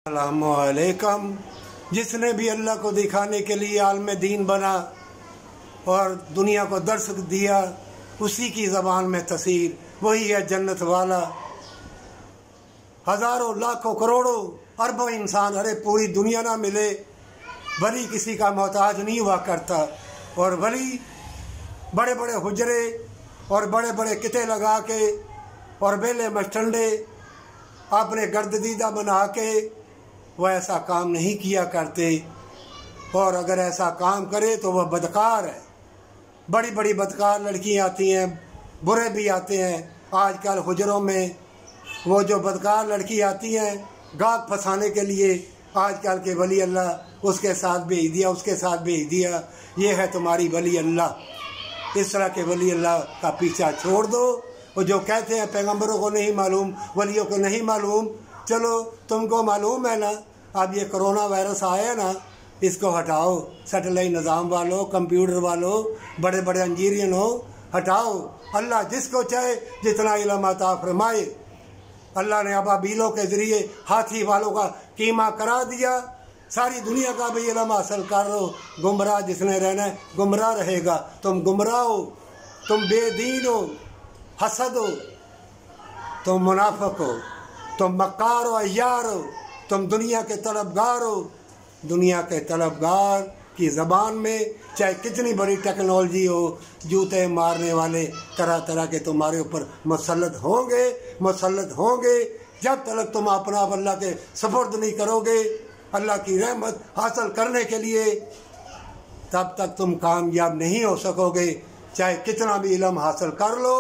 अस्सलामुअलैकुम। जिसने भी अल्लाह को दिखाने के लिए आलम दीन बना और दुनिया को दर्श दिया, उसी की ज़बान में तस्वीर वही है जन्नत वाला। हज़ारों लाखों करोड़ों अरबों इंसान, अरे पूरी दुनिया ना मिले, वली किसी का मोहताज नहीं हुआ करता। और वली बड़े बड़े हुजरे और बड़े बड़े किते लगा के और बेले मस्टंडे अपने गर्ददीदा बना के वह ऐसा काम नहीं किया करते। और अगर ऐसा काम करे तो वह बदकार है। बड़ी बड़ी बदकार लड़कियां आती हैं, बुरे भी आते हैं। आजकल हुजरों में वो जो बदकार लड़की आती हैं गाहक फंसाने के लिए, आजकल के वली अल्लाह उसके साथ भेज दिया, उसके साथ भेज दिया। ये है तुम्हारी वली अल्लाह। इस तरह के वली अल्लाह का पीछा छोड़ दो। और जो कहते हैं पैगंबरों को नहीं मालूम, वलियों को नहीं मालूम, चलो तुमको मालूम है ना। अब ये कोरोना वायरस आया ना, इसको हटाओ। सैटेलाइट निज़ाम वालों, कंप्यूटर वालों, बड़े बड़े इंजीनियर हो, हटाओ। अल्लाह जिसको चाहे जितना इल्म अता फरमाए। अल्लाह ने अबाबीलों के ज़रिए हाथी वालों का कीमा करा दिया। सारी दुनिया का भी इल्म हासिल कर लो। गुमराह जिसने रहना है गुमराह रहेगा। तुम गुमराह हो, तुम बेदीन हो, हसद हो, तुम मुनाफिक हो, तुम मक्कार हो, अय्यार हो, तुम दुनिया के तलबगार हो। दुनिया के तलबगार की ज़बान में चाहे कितनी बड़ी टेक्नोलॉजी हो, जूते मारने वाले तरह तरह के तुम्हारे ऊपर मुसल्लत होंगे। जब तक तुम अपना अल्लाह के सपुर्द नहीं करोगे अल्लाह की रहमत हासिल करने के लिए, तब तक तुम कामयाब नहीं हो सकोगे। चाहे कितना भी इल्म हासिल कर लो,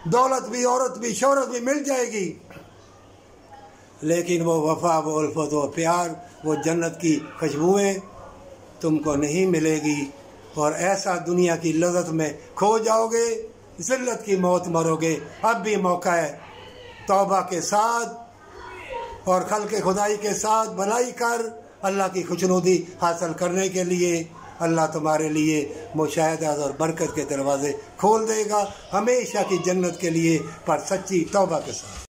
दौलत भी, औरत भी, शोहरत भी मिल जाएगी, लेकिन वो वफा, वो उल्फत, वो प्यार, वो जन्नत की खुशबुएँ तुमको नहीं मिलेगी। और ऐसा दुनिया की लज़्ज़त में खो जाओगे, ज़िल्लत की मौत मरोगे। अब भी मौका है तौबा के साथ और खल्क़ खुदाई के साथ भलाई कर अल्लाह की खुशनुदी हासिल करने के लिए। अल्लाह तुम्हारे लिए मुशाहदा और बरकत के दरवाज़े खोल देगा हमेशा की जन्नत के लिए, पर सच्ची तौबा के साथ।